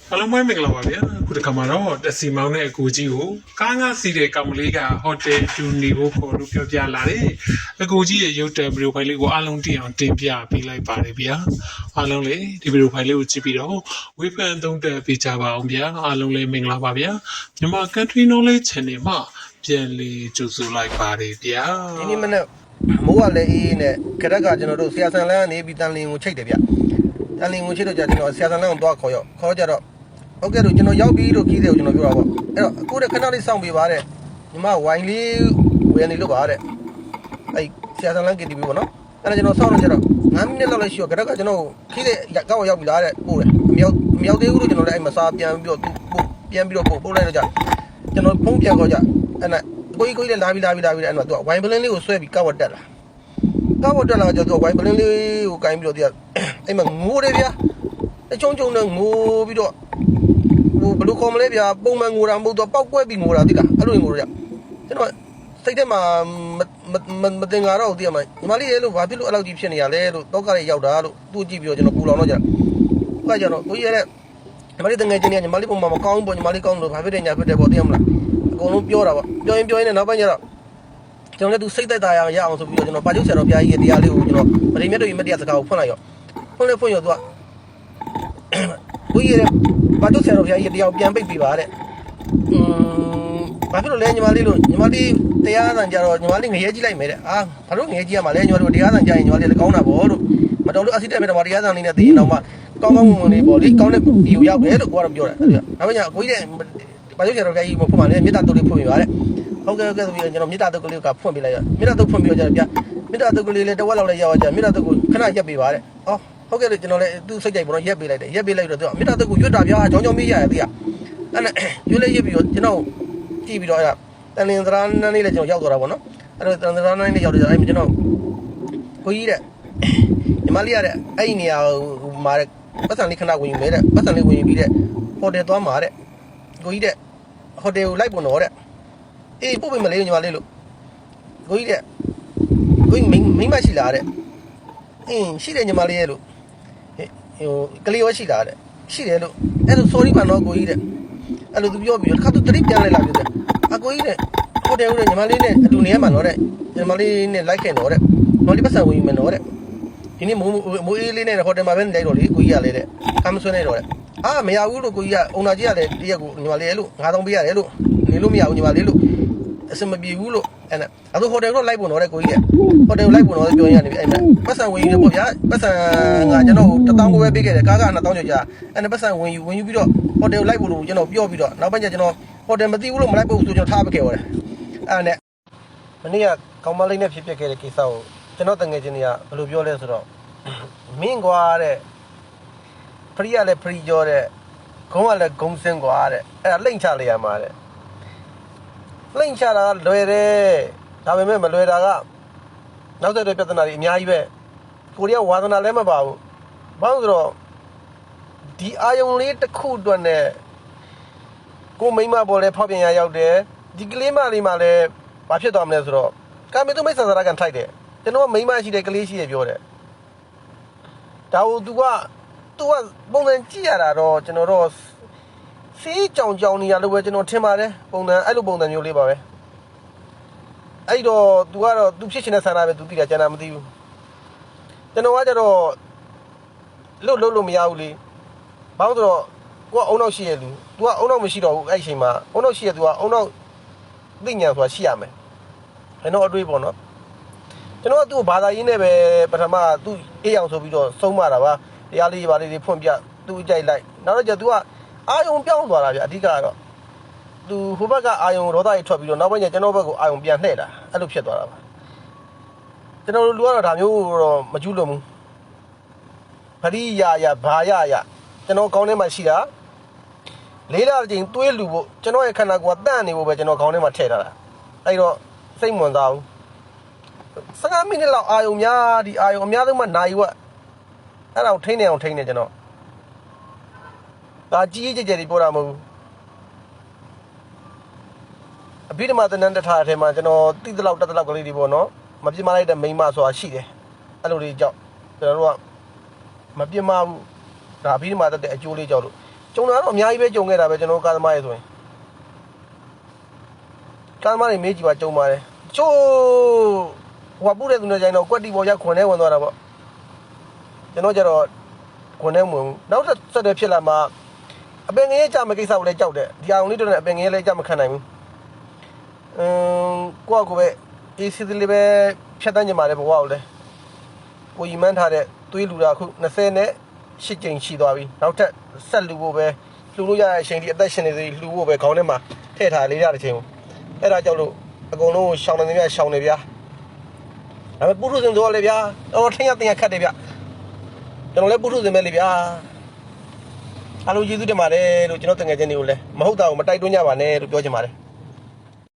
အားလုံးပဲမင်္ဂလာပါဗျာခုတစ်ခါမှာတော့တစီမောင်းတဲ့အကူကြီးကိုကားငါစီးတဲ့ကောင်မလေးကဟိုတယ်တူနေဖို့ခေါ်လို့ပြောပြလာတယ်အကူကြီးရဲ့ရုပ်တယ်ဗီဒီယိုဖိုင်လေးကိုအားလုံးသိအောင်တင်ပြပေးလိုက်ပါတယ်ဗျာအားလုံးလေဒီဗီဒီယိုဖိုင်လေးကိုကြည့်ပြီးတော့ဝေဖန်သုံးသပ်ပေးကြပါအောင်ဗျာအားလုံးလည်းမင်္ဂလာပါဗျာမြန်မာ Country Knowledge Channel မှာပြန်လည်ကြိုဆိုလိုက်ပါတယ်ဗျာဒီနေ့မနေ့မိုးကလည်းအေးနဲ့ခရက်ကကျွန်တော်တို့ဆရာဆန်လန်းကနေပြီးတန်လင်းကိုချိတ်တယ်ဗျတန်လင်းကိုချိတ်တော့ကျွန်တော်ဆရာဆန်လန်းကိုသွားခေါ်ကြတော့ဟုတ်ကဲ့လို့ကျွန်တော်ရောက်ပြီလို့ကြီးတယ်ကိုကျွန်တော်ပြောတာပေါ့အဲ့တော့အခုတည်းခဏလေးစောင့်ပေးပါတဲ့ညီမဝိုင်လေးဝယ်နေလို့ပါတဲ့အဲ့ဆရာဆန်လန်းကတီဗီပေါ့နော်အဲ့ဒါကျွန်တော်စောင့်နေကြတော့9မိနစ်လောက်လည်းရှိတော့ခရက်ကကျွန်တော်ကြီးတဲ့ကောက်ရောက်ပြီလားတဲ့ပို့တယ်မရောက်သေးဘူးလို့ကျွန်တော်လည်းအဲ့မစားပြန်ပြီးတော့ပို့လိုက်တော့ကြကျွန်တော်ဖုန်းပြန်ခေါ်ကြအဲ့နဲ့ကိုကြီးလည်းလာပြီအဲ့တော့သူကဝိုင်ပလင်းလေးကိုဆွဲပြီးကောက်တက်လာကြတော့ဝိုင်ပလင်းလေးကိုကိုင်းပြီးတော့သူကအဲ့မှာငိုးတယ်ဗျာအချုံနဲ့ငိုးပြီးတော့ဟိုဘလူးခေါ်မလဲဗျာပုံမှန်ငိုတာမဟုတ်တော့ပောက်ကွဲပြီးငိုတာသိလားအဲ့လိုငိုရကျွန်တော်စိတ်ထဲမှာမတင်ကြတော့သိရမှာညီမလေးရဲ့လို့ဘာဖြစ်လို့အဲ့လောက်ကြီးဖြစ်နေရလဲလို့တောက်ကလေးရောက်တာလို့သူ့ကြည့်ပြီးတော့ကျွန်တော်ပူလောင်တော့ကြအဲ့ကြတော့ကိုကြီးရဲ့ညီမလေးတငယ်ချင်းညီမလေးပုံမှန်မကောင်းဘူးညီမလေးကောင်းလို့ဘာဖြစ်တယ်ညာဖြစ်တယ်ပေါ့သိရမလားအကုန်လုံးပြောတာပေါ့ပြောရင်နဲ့နောက်ပိုင်းကျတော့ကျွန်တော်လည်းသူစိတ်သက်သာရအောင်ဆိုပြီးတော့ကျွန်တော်ပါကျုပ်ဆရာတော်ဘုရားကြီးရဲ့တရားလေးကိုကျွန်တော်ဗရိမြတ်တို့ရဲ့တရားစကားကိုဖွင့်လိုက်ရောဖွင့်ရောသူကကိုကြီးရဲ့ပါကျုပ်ဆရာတော်ဘုရားကြီးရဲ့တရားကိုပြန်ပိတ်ပြီးပါတဲ့ဘာဖြစ်လို့လဲညီမလေးလို့ညီမလေးတရားဆန်ကြတော့ညီမလေးငရဲကြည့်လိုက်မယ်တဲ့ဘာလို့ငရဲကြည့်ရမှာလဲညီမတို့တရားဆန်ကြရင်ညီမလေးလည်းကောင်းတာပေါ့လို့မတော်လို့အစီတက်မဲ့တော့တရားဆန်လေးနဲ့သိရင်တော့မှကောင်းမွန်လေးပေါ့လေကောင်းတဲ့ဗီကိုရောက်တယ်လို့ကိုကတော့ပြောတယ်အဲ့ဒါနောက်ပိုင်းကျကိုကြီးရဲ့ဘာလို့ကျတော့ကြီးမဖွင့်ပါနဲ့မေတ္တာတုတ်လေးဖွင့်ပြပါတဲ့ဟုတ်ကဲ့ဆိုပြီးကျွန်တော်မေတ္တာတုတ်ကလေးကဖွင့်ပြလိုက်ရမေတ္တာတုတ်ဖွင့်ပြကြတယ်ဗျာမေတ္တာတုတ်ကလေးလည်းတဝက်လောက်လည်းရောက်ကြမေတ္တာတုတ်ကိုခဏရက်ပေးပါတဲ့ဟုတ်ကဲ့လေကျွန်တော်လည်းသူ့စိတ်ကြိုက်ပေါ့နော်ရက်ပေးလိုက်တယ်ရက်ပေးလိုက်တော့သူကမေတ္တာတုတ်ကိုရွတ်တာဗျာကြောင်းမေးရတယ်သိရအဲ့နဲ့ရွတ်လေးရက်ပြီးတော့ကျွန်တော်ကြည့်ပြီးတော့အဲ့တန်လင်းသရာနန်းလေးလည်းကျွန်တော်ရောက်သွားတာပေါ့နော်အဲ့တော့တန်လင်းသရာနန်းလေးရောက်တော့အဲ့ကျွန်တော်ကိုကြီးတဲ့ညီမလေးရတဲ့အဲ့ဒီနေရာဟိုမှာပတ်စံလေးခဏဝင်ယူမယ်တဲ့ပတ်စံလေးဝင်ယူပြီးတဲ့ဟိုတယ်သွားမှာတဲ့ကိုကြီးတဲ့ဟိုတယ်ကိုလိုက်ပုံတော့တဲ့အေးပို့ပေးမလဲညီမလေးလို့ကိုကြီးတဲ့ကိုကြီးမိမရှိလားတဲ့ရှိတယ်ညီမလေးရဲ့လို့ဟိုကလေးရောရှိလားတဲ့ရှိတယ်လို့အဲ့လို sorry ပါတော့ကိုကြီးတဲ့အဲ့လိုသူပြောပြီးတော့တစ်ခါသူတတိပြန်လိုက်လာပြီတဲ့အကိုကြီးတဲ့ဟိုတယ်ဦးတဲ့ညီမလေးနဲ့အတူနေရမှာတော့တဲ့ညီမလေးနဲ့လိုက်ခင်တော့တဲ့မော်လီပတ်စံဝင်ယူမယ်တော့တဲ့ဒီနေ့မိုးအေးလေးနဲ့ဟိုတယ်မှာပဲနေလိုက်တော့လေကိုကြီးကလည်းတဲ့ကမ်းဆွဲနေတော့တဲ့မရဘူးလို့ကိုကြီးကအုံနာကြီးကလည်းတရက်ကိုညီမလေးလို့9000ပေးရတယ်လို့နေလို့မရဘူးညီမလေးလို့အစမပြေဘူးလို့အဲ့ဒါဟိုတယ်တော့လိုက်ပုံတော့တဲ့ကိုကြီးကဟိုတယ်လိုက်ပုံတော့ပြောရနေပြီအဲ့ဒါပတ်စံဝင်ယူပေါ့ဗျာပတ်စံကကျွန်တော်1000ကိုပဲပေးခဲ့တယ်ကားက2000ကျော်ကြာအဲ့ဒါပတ်စံဝင်ယူပြီးတော့ဟိုတယ်လိုက်ပုံလို့ကျွန်တော်ပြောပြီးတော့နောက်ပိုင်းကျကျွန်တော်ဟိုတယ်မသိဘူးလို့မလိုက်ဖို့ဆိုကျွန်တော်ထားပခဲ့ပါတယ်အဲ့ဒါနဲ့မနေ့ကကောင်းမလေးနဲ့ဖြစ်ခဲ့တဲ့ကိစ္စကိုကျွန်တော်တငယ်ချင်းတွေကဘယ်လိုပြောလဲဆိုတော့မင်းကွာတဲ့ဖရီးရလည်းဖရီးကြောတဲ့ဂုံးကလည်းဂုံးစင်းကွာတဲ့အဲ့ဒါလိမ့်ချလိုက်ရမှာတဲ့လိမ့်ချတာကလွယ်တယ်ဒါပေမဲ့မလွယ်တာကနောက်ဆက်တွဲပြဿနာတွေအများကြီးပဲကိုရီးယားဝါသနာလည်းမပါဘူးဘာလို့ဆိုတော့ဒီအာယုံလေးတစ်ခုအတွက်နဲ့ကိုမိမပေါ်လဲဖောက်ပြန်ရရောက်တယ်ဒီကလေးမလေးမှလည်းဘာဖြစ်သွားမလဲဆိုတော့ကာမေတုမိတ်ဆန္ဒကန်ထိုက်တယ်ကျွန်တော်မိမရှိတဲ့ကလေးရှိရပြောတယ်ဒါကို तू ကပုံစံကြည့်ရတာတော့ကျွန်တော်တော့စီးကြောင်နေရလို့ပဲကျွန်တော်ထင်ပါတယ်ပုံစံအဲ့လိုပုံစံမျိုးလေးပါပဲအဲ့တော့ तू ကတော့ तू ဖြစ်ချင်တဲ့ဆန္ဒပဲ तू သိတာကျန်တာမသိဘူးကျွန်တော်ကကြတော့လို့မရဘူးလေဘာလို့ဆိုတော့ကိုကအုံနောက်ရှိရလူ तू ကအုံနောက်မရှိတော့ဘူးအဲ့အချိန်မှာအုံနောက်ရှိရ तू ကအုံနောက်သိညာဆိုတာရှိရမယ်ကျွန်တော်အတွေးပေါ့နော်ကျွန်တော်ကသူ့ဘာသာရေးနဲ့ပဲပထမသူ့အေးအောင်ဆိုပြီးတော့ဆုံးမတာပါတရားလေးပါလေးတွေဖွင့်ပြသူ့ကြိုက်လိုက်နောက်တော့ကျ तू ကအာယုံပြောင်းသွားတာဗျအဓိကကတော့ तू ဟိုဘက်ကအာယုံဒေါသတွေထွက်ပြီးတော့နောက်ပိုင်းကျကျွန်တော်ဘက်ကိုအာယုံပြန်လှည့်တာအဲ့လိုဖြစ်သွားတာပါကျွန်တော်လူကတော့ဒါမျိုးတော့မကျူးလွန်ဘူးဖရိယာဘာရကျွန်တော်ခေါင်းထဲမှာရှိတာလေးလာချိန်တွေးလူဖို့ကျွန်တော်ရဲ့ခန္ဓာကိုယ်ကတန့်နေဖို့ပဲကျွန်တော်ခေါင်းထဲမှာထည့်ထားတာအဲ့တော့စိတ်ဝင်စားဘူး15မိနစ်လောက်အာယုံများဒီအာယုံအများဆုံးမှနိုင်ဝက်အဲ့ဒါကိုထိန်းနေကျွန်တော်ဒါကြီးကြဲတွေပြောတာမဟုတ်ဘူးအဘိဓမ္မာသဏ္ဍာန်တထားအထဲမှာကျွန်တော်တိတလောက်တက်တလောက်ကလေးတွေပေါ့နော်မပြမလိုက်တဲ့မိန်းမဆိုတာရှိတယ်အဲ့လိုတွေကြောင့်ကျွန်တော်တို့ကမပြမဘူးဒါအဘိဓမ္မာတက်တဲ့အကျိုးလေးကြောင့်လို့ ကျုံတာတော့အများကြီးပဲကျုံခဲ့တာပဲကျွန်တော်ကာသမားရေဆိုရင်ကာသမားတွေမေးကြည့်ပါကျုံပါတယ်ချို့ဟိုပူတဲ့သူတွေကြိုင်တော့ကွက်တီပေါ်ရခွန်ထဲဝင်သွားတာပေါ့ကျွန်တော်ကျတော့ခွန်ထဲဝင်နောက်ဆက်တဲ့ဖြစ်လာမှာအပင်ငရဲကြမကိစ္စကိုလည်းကြောက်တယ်ဒီအောင်လေးတော့လည်းအပင်ငရဲလည်းကြမခံနိုင်ဘူးကိုယ့်ကိုပဲအေးစစ်လေးပဲဖြတ်တန်းကြမှာလေဘဝကိုလည်းကိုရီမန်းထားတဲ့သွေးလူတာခု20နဲ့8ကြိမ်ရှိသွားပြီနောက်ထပ်ဆက်လူဖို့ပဲလူလို့ရတဲ့အချိန်ဒီအသက်ရှင်နေသေးလူဖို့ပဲခေါင်းထဲမှာထည့်ထားလေးရတဲ့ချိန်ကိုအဲ့ဒါကြောင့်လို့အကုန်လုံးရှောင်းနေတယ်ရှောင်းနေဗျာဒါပေမဲ့ပုထုဇဉ်တို့ကလည်းဗျာတော့ထင်ရတင်ရခတ်တယ်ဗျကျွန်တော်လည်းပုထုဇဉ်ပဲလေဗျာအားလုံးကျေးဇူးတင်ပါတယ်လို့ကျွန်တော်တငယ်ချင်းတွေကိုလည်းမဟုတ်တာကိုမတိုက်တွန်းကြပါနဲ့လို့ပြောချင်ပါတယ်